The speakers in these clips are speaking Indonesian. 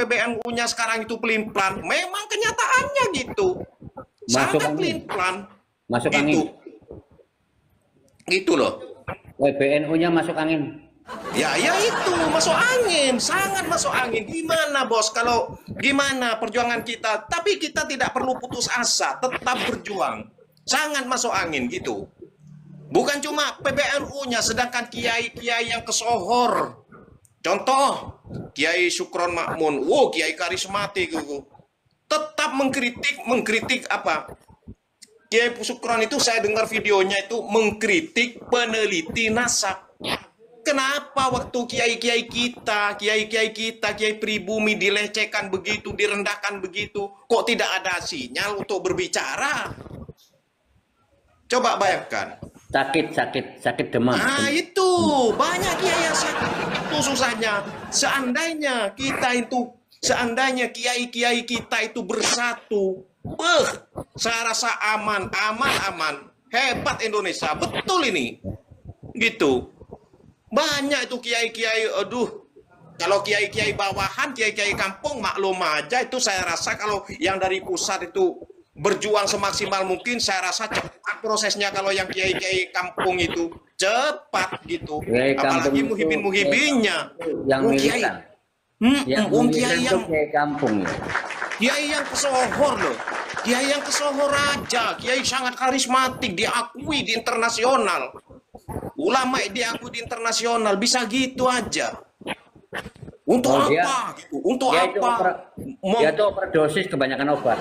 PBNU-nya sekarang itu pelin-pelan. Memang kenyataannya gitu. Sangat pelin-pelan. Masuk gitu. angin. Gitu loh. PBNU-nya masuk angin. Ya itu masuk angin, sangat masuk angin. Gimana bos? Kalau gimana perjuangan kita? Tapi kita tidak perlu putus asa, tetap berjuang. Sangat masuk angin gitu. Bukan cuma PBNU-nya, sedangkan kiai-kiai yang kesohor. Contoh, Kiai Syukron Makmun, kiai karismatik gitu. Tetap mengkritik apa? Kiai Syukron itu saya dengar videonya itu mengkritik peneliti nasab. Kenapa waktu kiai-kiai kita, kiai pribumi dilecehkan begitu, direndahkan begitu, kok tidak ada sinyal untuk berbicara? Coba bayangkan. Sakit demam. Nah itu banyak kiai yang sakit. Itu susahnya. Seandainya kiai-kiai kita itu bersatu, saya rasa aman. Hebat Indonesia, betul ini. Gitu. Banyak itu kiai-kiai, kalau kiai-kiai bawahan, kiai-kiai kampung maklum aja itu saya rasa kalau yang dari pusat itu berjuang semaksimal mungkin, saya rasa cepat prosesnya. Kalau yang kiai-kiai kampung itu cepat gitu. Apalagi muhibin-muhibinnya. Yang militan. Kiai yang kampung. Kiai yang kesohor loh. Kiai yang kesohor aja. Kiai sangat karismatik, diakui di internasional. Ulama diakui di internasional, bisa gitu aja. Untuk apa? Gitu. Untuk apa? Dia tuh overdosis kebanyakan obat.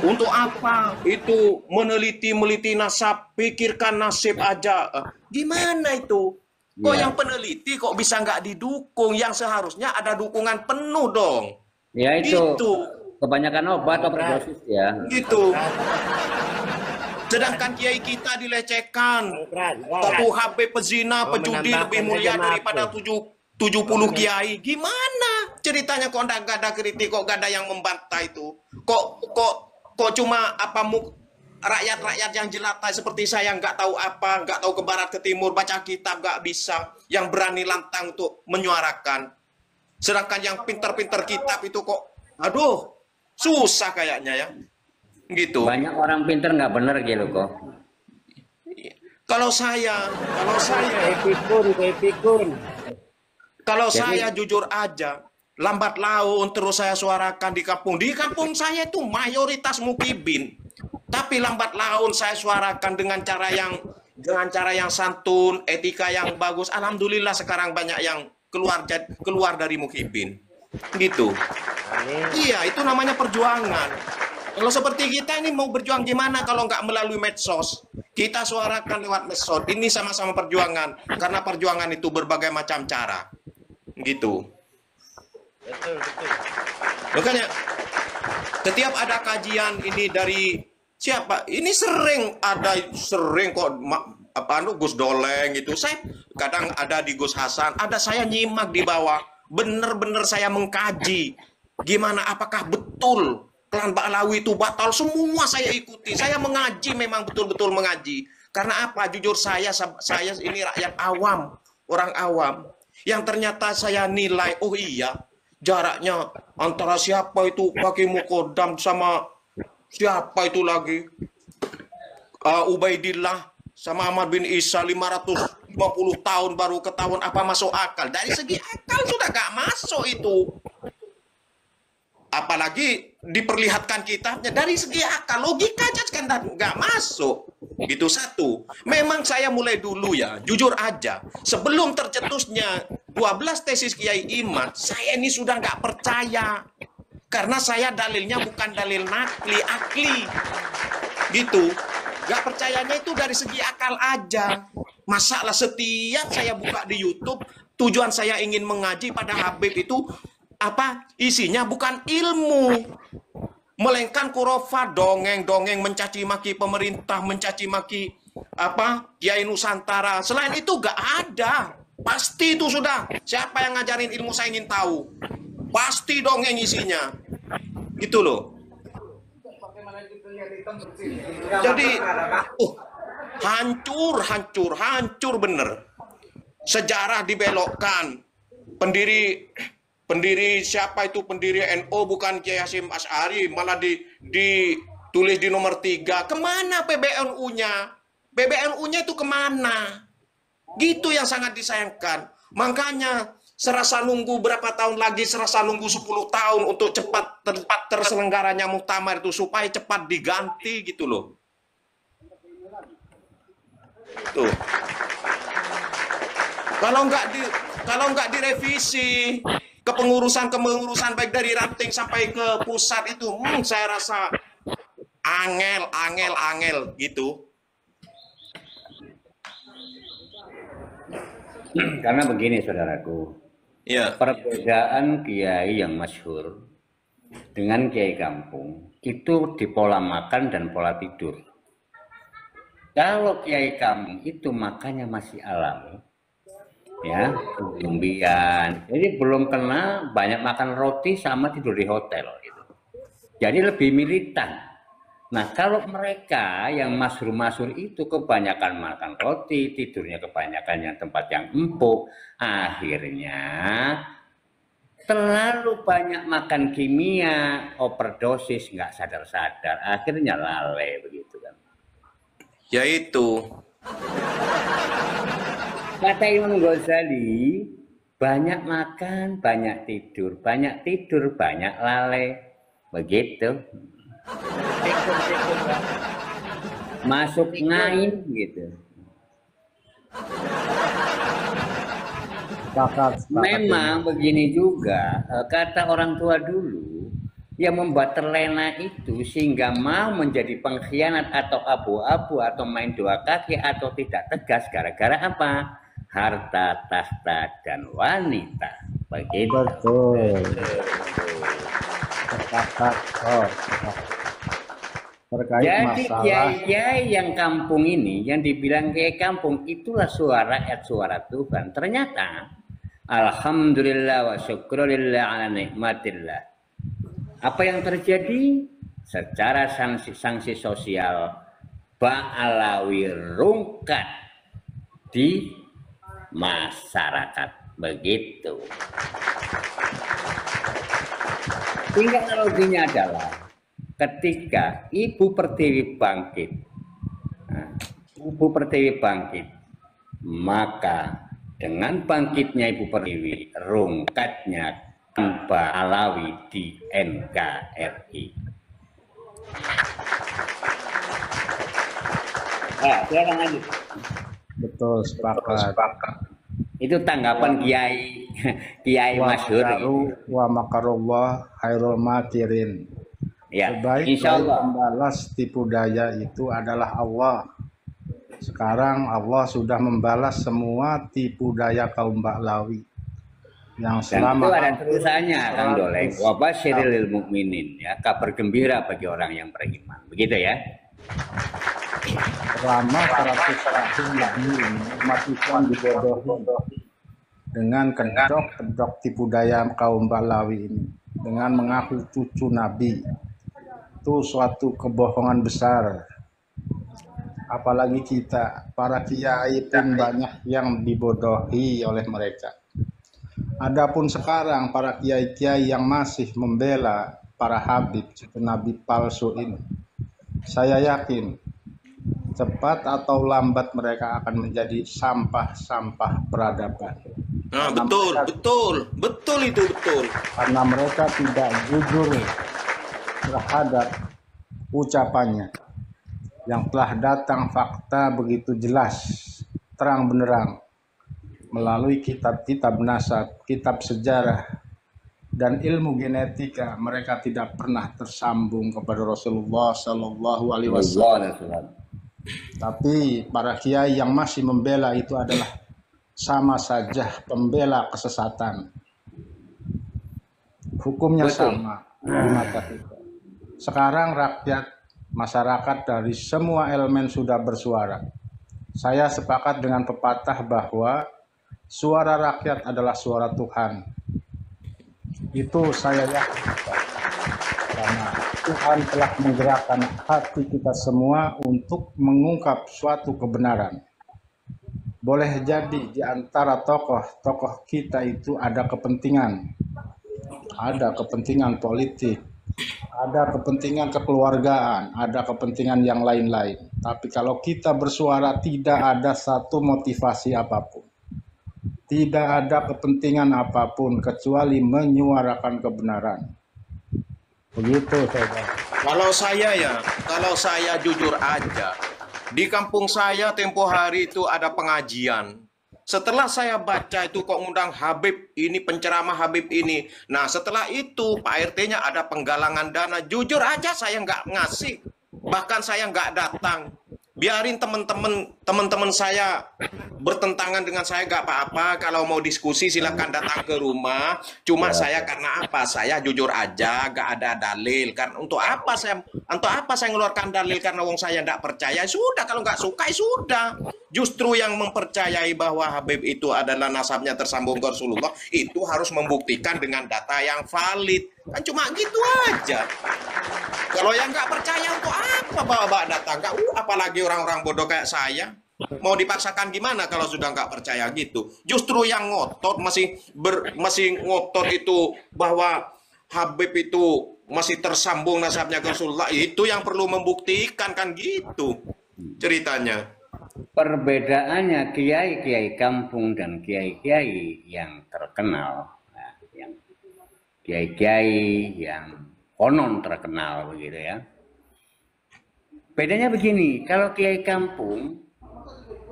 Untuk apa? Itu meneliti nasab, pikirkan nasib aja. Gimana itu? Kok yang peneliti kok bisa nggak didukung? Yang seharusnya ada dukungan penuh dong. Ya itu. Gitu. Kebanyakan obat overdosis ya. Gitu. Sedangkan kiai kita dilecehkan. Satu HP pezina, pejudi lebih mulia daripada 70 kiai. Gimana ceritanya kok gak ada kritik, kok gak ada yang membantah itu? Kok cuma rakyat-rakyat yang jelata seperti saya nggak tahu apa, nggak tahu ke barat ke timur, baca kitab nggak bisa, yang berani lantang untuk menyuarakan. Sedangkan yang pinter-pinter kitab itu kok, susah kayaknya ya. Gitu. Banyak orang pinter nggak bener gitu kok. Kalau saya jujur aja, lambat laun terus saya suarakan di kampung. Di kampung saya itu mayoritas mukibin. Tapi lambat laun saya suarakan dengan cara yang santun, etika yang bagus. Alhamdulillah sekarang banyak yang keluar dari mukibin. Gitu. Iya, itu namanya perjuangan. Kalau seperti kita ini mau berjuang gimana kalau nggak melalui medsos? Kita suarakan lewat medsos. Ini sama-sama perjuangan. Karena perjuangan itu berbagai macam cara. Gitu. Betul. Makanya setiap ada kajian ini dari siapa? Ini sering kok Gus Doleng itu. Saya kadang ada di Gus Hasan, ada saya nyimak di bawah. Bener-bener saya mengkaji. Gimana apakah betul Klan Ba'alawi itu batal, semua saya ikuti. Saya mengaji, memang betul-betul mengaji. Karena apa? Jujur saya ini rakyat awam, orang awam. Yang ternyata saya nilai, oh iya, jaraknya antara siapa itu Baki Mukodam sama siapa itu lagi? Ubaidillah sama Ahmad bin Isa 550 tahun baru ketahuan apa masuk akal. Dari segi akal sudah gak masuk itu. Apalagi diperlihatkan kitabnya dari segi akal, logika aja kan nggak masuk. Gitu satu. Memang saya mulai dulu ya, jujur aja, sebelum tercetusnya 12 tesis Kiai Imad, saya ini sudah nggak percaya. Karena saya dalilnya bukan dalil akli. Gitu. Nggak percayanya itu dari segi akal aja. Masalah setiap saya buka di YouTube, tujuan saya ingin mengaji pada Habib itu isinya bukan ilmu, melainkan kurofat, dongeng mencaci maki pemerintah, mencaci maki Kiai Nusantara. Selain itu gak ada, pasti itu sudah. Siapa yang ngajarin ilmu saya ingin tahu, pasti dongeng isinya, gitu loh. Jadi hancur bener. Sejarah dibelokkan. Pendiri pendiri siapa itu pendiri NU bukan Kiai Hasyim Asy'ari, malah ditulis di nomor 3. Kemana PBNU-nya? PBNU-nya itu kemana? Gitu yang sangat disayangkan. Makanya serasa nunggu berapa tahun lagi, serasa nunggu 10 tahun untuk cepat terselenggaranya muktamar itu supaya cepat diganti gitu loh. Tuh. Kalau nggak direvisi kepengurusan baik dari ranting sampai ke pusat itu, saya rasa angel gitu. Karena begini saudaraku, Ya. perbedaan kiai yang masyhur dengan kiai kampung itu di pola makan dan pola tidur. Kalau kiai kampung itu makannya masih alami, ya, umbi-umbian. Jadi belum kena banyak makan roti sama tidur di hotel gitu. Jadi lebih militan. Nah, kalau mereka yang masyhur-masyhur itu kebanyakan makan roti, tidurnya kebanyakan yang tempat yang empuk, akhirnya terlalu banyak makan kimia, overdosis, nggak sadar-sadar, akhirnya lalai begitu kan. Ya itu. Kata Imam Ghazali, banyak makan, banyak tidur, banyak lalai, begitu. Masuk ngain gitu. Memang begini juga, kata orang tua dulu, yang membuat terlena itu sehingga mau menjadi pengkhianat atau abu-abu atau main dua kaki atau tidak tegas gara-gara apa? Harta, tahta, dan wanita. Begitu. Betul. Terkait Jadi masalah kiai-kiai yang kampung ini, yang dibilang kiai kampung, itulah suara Tuhan. Ternyata, alhamdulillah wa syukurillah ala nikmatillah. Apa yang terjadi? Secara sanksi sosial, Ba'alawi rungkat di masyarakat. Begitu. Tinggal analoginya adalah ketika Ibu Pertiwi bangkit, maka dengan bangkitnya Ibu Pertiwi, rungkatnya Mbak Alawi di NKRI. Silakan lanjut. betul sepakat. Itu tanggapan Kiai masyhur. Wa makarullah khairul makirin. Ya, Sebaik pembalas tipu daya itu adalah Allah. Sekarang Allah sudah membalas semua tipu daya kaum Ba'lawi yang Dan selama itu ada terusannya, Kang Doleng. Wa basyiril lil mukminin, ya, kabar gembira bagi orang yang beriman. Begitu ya. selama 100 tahun lebih umat Islam dibodohi dengan kedok tipu daya kaum Ba'lawi ini dengan mengaku cucu Nabi. Itu suatu kebohongan besar. Apalagi kita, para kiai pun banyak yang dibodohi oleh mereka. Adapun sekarang para kiai-kiai yang masih membela para habib, nabi palsu ini, saya yakin cepat atau lambat mereka akan menjadi sampah-sampah peradaban. Nah, betul itu. Karena mereka tidak jujur terhadap ucapannya yang telah datang fakta begitu jelas, terang benderang melalui kitab-kitab nasab, kitab sejarah, dan ilmu genetika. Mereka tidak pernah tersambung kepada Rasulullah Shallallahu Alaihi Wasallam. Tapi para kiai yang masih membela itu adalah sama saja pembela kesesatan. Hukumnya sama di mata kita. Sekarang rakyat, masyarakat dari semua elemen sudah bersuara. Saya sepakat dengan pepatah bahwa suara rakyat adalah suara Tuhan. Itu saya yakin. Karena Tuhan telah menggerakkan hati kita semua untuk mengungkap suatu kebenaran. Boleh jadi di antara tokoh-tokoh kita itu ada kepentingan ada kepentingan politik, ada kepentingan kekeluargaan, ada kepentingan yang lain-lain. Tapi kalau kita bersuara tidak ada satu motivasi apapun. Tidak ada kepentingan apapun kecuali menyuarakan kebenaran. Begitu saudara. Kalau saya jujur aja, di kampung saya tempo hari itu ada pengajian. Setelah saya baca itu kok ngundang Habib ini, penceramah Habib ini. Nah setelah itu Pak RT-nya ada penggalangan dana. Jujur aja saya nggak ngasih. Bahkan saya nggak datang. Biarin teman-teman saya bertentangan dengan saya nggak apa-apa. Kalau mau diskusi silakan datang ke rumah. Cuma saya karena apa? Saya jujur aja nggak ada dalil. Kan untuk apa saya ngeluarkan dalil karena wong saya nggak percaya? Sudah kalau nggak suka ya sudah. Justru yang mempercayai bahwa Habib itu adalah nasabnya tersambung ke Rasulullah itu harus membuktikan dengan data yang valid. Kan cuma gitu aja. Kalau yang nggak percaya untuk apa bawa data? Nggak, apalagi orang-orang bodoh kayak saya. Mau dipaksakan gimana kalau sudah nggak percaya gitu? Justru yang ngotot masih ngotot itu bahwa Habib itu masih tersambung nasabnya ke Rasulullah, itu yang perlu membuktikan kan gitu ceritanya. Perbedaannya kiai-kiai kampung dan kiai-kiai yang terkenal, nah, yang kiai-kiai yang konon terkenal begitu ya. Bedanya begini, kalau kiai kampung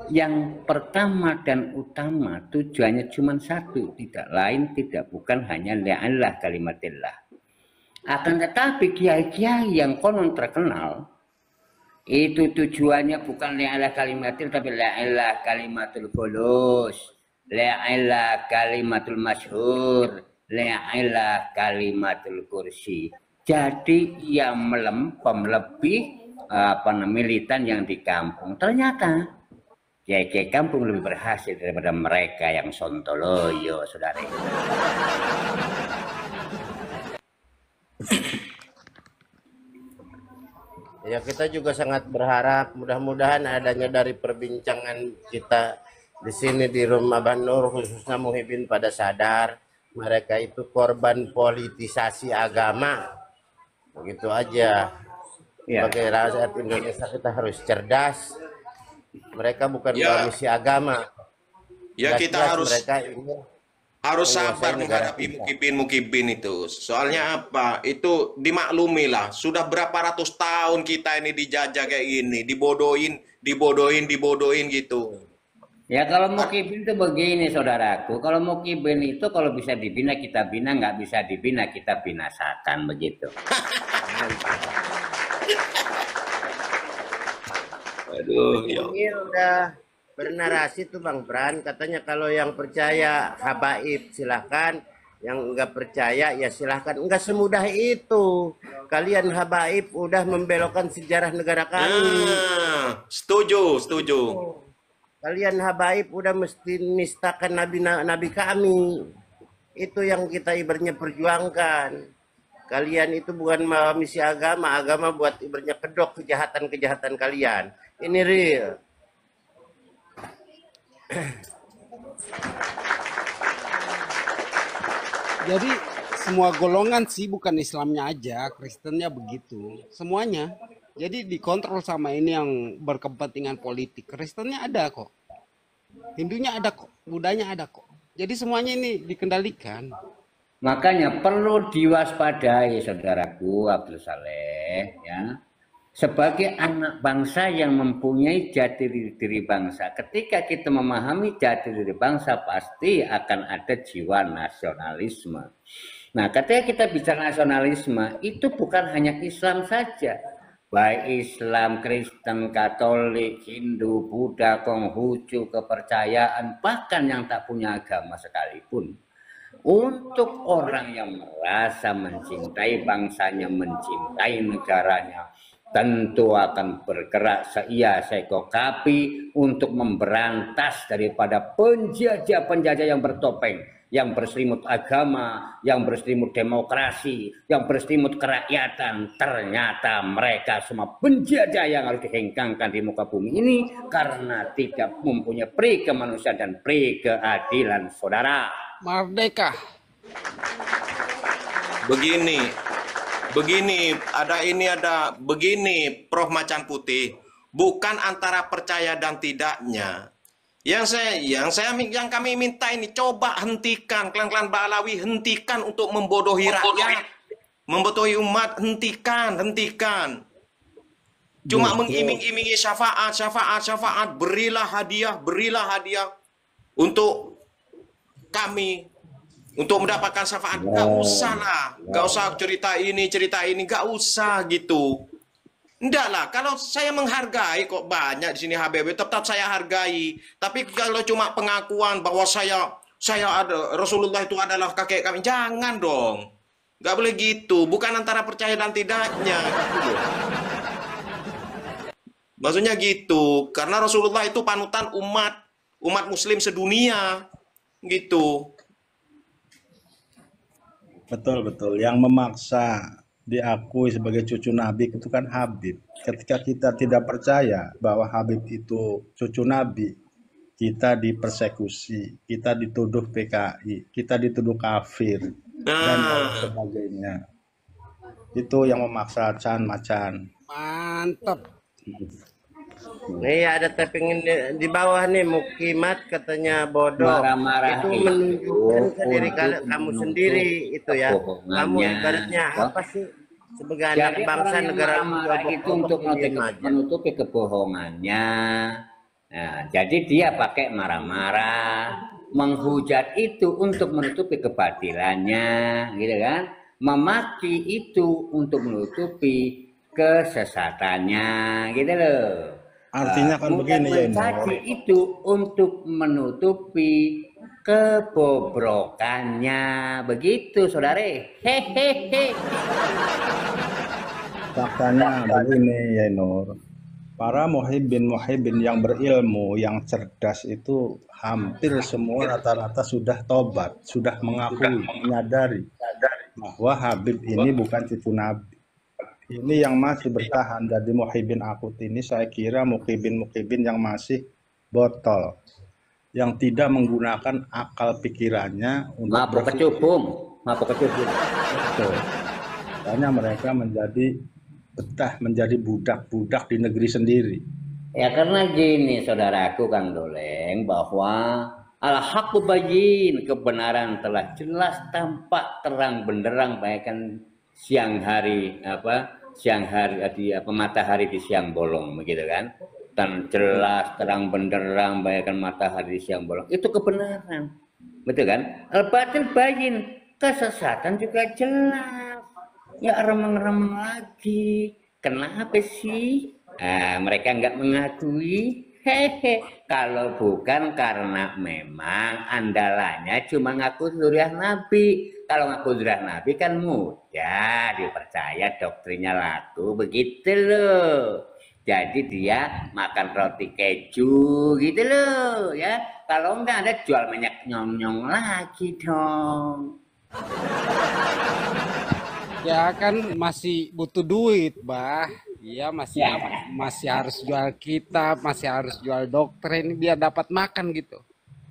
yang pertama dan utama tujuannya cuma satu, tidak lain tidak bukan hanya la ilaha kalimatillah. Akan tetapi kiai-kiai yang konon terkenal itu tujuannya bukan la ilaha kalimatil tapi la ilaha kalimatul khulus, la ilaha kalimatul masyhur, la ilaha kalimatul kursi. Jadi yang lebih militan yang di kampung. Ternyata kiai-kiai kampung lebih berhasil daripada mereka yang sontoloyo, saudara. Ya, kita juga sangat berharap mudah-mudahan adanya dari perbincangan kita di sini di Rumah Banur, khususnya Muhyiddin, pada sadar mereka itu korban politisasi agama. Begitu aja. Ya. Sebagai rakyat Indonesia kita harus cerdas. Mereka bukan Ya. misi agama. Ya kita harus mereka ini sabar menguasai negara menghadapi kita. mukibin itu. Soalnya apa? Itu dimaklumi lah. Sudah berapa ratus tahun kita ini dijajah kayak gini, dibodohin gitu. Ya kalau mukibin itu begini saudaraku, kalau mukibin itu kalau bisa dibina kita bina, nggak bisa dibina kita binasakan begitu. Aduh, ya. Ini udah bernarasi tuh Bang Bran, katanya kalau yang percaya habaib silahkan, yang enggak percaya ya silahkan. Enggak semudah itu. Kalian habaib udah membelokkan sejarah negara kami. Setuju. Kalian habaib udah mesti nistakan nabi kami. Itu yang kita ibaratnya perjuangkan. Kalian itu bukan misi agama buat ibaratnya kedok kejahatan kalian. Ini real. Jadi semua golongan sih, bukan Islamnya aja, Kristennya begitu, semuanya. Jadi dikontrol sama ini yang berkepentingan politik. Kristennya ada kok, Hindunya ada kok, Budanya ada kok. Jadi semuanya ini dikendalikan. Makanya perlu diwaspadai saudaraku Abdul Saleh ya. Sebagai anak bangsa yang mempunyai jati diri bangsa, ketika kita memahami jati diri bangsa pasti akan ada jiwa nasionalisme. Nah, ketika kita bicara nasionalisme itu bukan hanya Islam saja, baik Islam, Kristen, Katolik, Hindu, Buddha, Konghucu, kepercayaan, bahkan yang tak punya agama sekalipun. Untuk orang yang merasa mencintai bangsanya, mencintai negaranya, tentu akan bergerak seia seko kapi untuk memberantas daripada penjajah-penjajah yang bertopeng, yang berselimut agama, yang berselimut demokrasi, yang berselimut kerakyatan. Ternyata mereka semua penjajah yang harus dihengkangkan di muka bumi ini karena tidak mempunyai peri kemanusiaan dan peri keadilan, saudara. Merdeka. begini, begini, Prof Macan Putih, bukan antara percaya dan tidaknya. Yang kami minta ini, coba hentikan klan-klan Ba'alawi, hentikan untuk membodohi rakyat, membodohi umat, hentikan. Cuma mengiming-imingi syafaat, berilah hadiah untuk kami, untuk mendapatkan syafaat. Gak usah lah, gak usah cerita ini, gak usah gitu. Enggak lah, kalau saya menghargai kok banyak di sini HBB, tetap saya hargai. Tapi kalau cuma pengakuan bahwa saya ada, Rasulullah itu adalah kakek kami, jangan dong. Nggak boleh gitu, bukan antara percaya dan tidaknya. Gitu. Maksudnya gitu, karena Rasulullah itu panutan umat Muslim sedunia, gitu. Betul. Yang memaksa diakui sebagai cucu Nabi itu kan Habib. Ketika kita tidak percaya bahwa Habib itu cucu Nabi, kita dipersekusi, kita dituduh PKI, kita dituduh kafir, dan lain sebagainya. Itu yang memaksa Macan. Mantap. Nih ada tapping di bawah nih, Mukimat katanya bodoh. Marah-marah itu menunjukkan ke diri kamu sendiri itu ya. Kamu ibaratnya apa sih sebagai anak bangsa negara itu untuk menutupi kebohongannya. Nah, jadi dia pakai marah-marah, menghujat itu untuk menutupi kebatilannya, gitu kan? Memaki itu untuk menutupi kesesatannya, gitu loh. Artinya kan begini ya, mencaci itu untuk menutupi kebobrokannya, begitu saudara. Hehehe. Faktanya begini ya Nur, para muhibbin yang berilmu, yang cerdas itu hampir semua rata-rata sudah tobat, sudah mengakui, menyadari bahwa Habib ini bukan cucu Nabi. Ini yang masih bertahan jadi muhibbin akut ini, saya kira muhibbin yang masih botol, yang tidak menggunakan akal pikirannya untuk mabuk kecubung. Betul. Makanya mereka menjadi betah, menjadi budak-budak di negeri sendiri. Ya karena gini saudaraku Kang Doleng, bahwa al-haqqu bayyin, kebenaran telah jelas tampak terang benderang bagaikan siang hari matahari di siang bolong, begitu kan? Dan jelas terang benderang bagaikan matahari di siang bolong, itu kebenaran, betul kan? Al-batil bayyin, kesesatan juga jelas. Ya remeng-remeng lagi, kenapa sih? Mereka nggak mengakui. Hehe, kalau bukan karena memang andalannya cuma ngaku zuriat Nabi. Kalau ngaku zuriat Nabi kan mudah dipercaya, doktrinnya laku, begitu loh. Jadi dia makan roti keju gitu loh ya. Kalau enggak ada jual minyak nyong-nyong lagi dong. Ya kan masih butuh duit, Bah. Iya masih harus jual kitab, masih harus jual doktrin biar dapat makan gitu.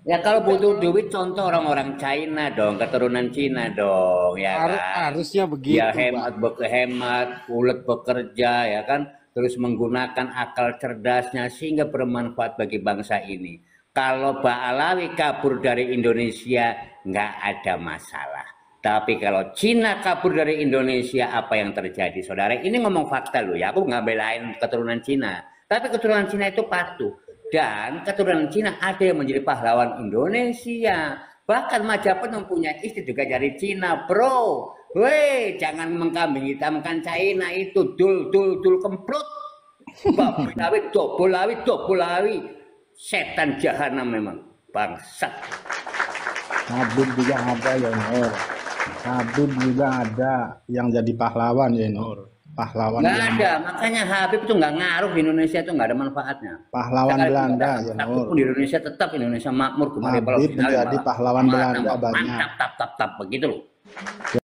Ya kalau butuh duit contoh orang-orang China dong, keturunan Cina dong, ya kan? Harusnya begitu. Ya hemat, ulet bekerja, ya kan? Terus menggunakan akal cerdasnya sehingga bermanfaat bagi bangsa ini. Kalau Ba'alawi kabur dari Indonesia nggak ada masalah. Tapi kalau Cina kabur dari Indonesia, apa yang terjadi, saudara? Ini ngomong fakta loh ya, aku nggak belain keturunan Cina. Tapi keturunan Cina itu patuh. Dan keturunan Cina ada yang menjadi pahlawan Indonesia. Bahkan Majapahit mempunyai istri juga dari Cina, bro. Weh, jangan mengkambing hitamkan China itu. Dul kemprut. Bolawi, dobolawi. Setan jahanam memang. Bangsat. Habib juga ada ya Nur. Habib juga ada yang jadi pahlawan ya Nur. Pahlawan nggak ada, makanya Habib itu nggak ngaruh di Indonesia, itu nggak ada manfaatnya. Pahlawan Belanda ya Nur. Di Indonesia tetap Indonesia makmur kemarin. Habib menjadi pahlawan Belanda banyak. Mantap, tap begitu loh.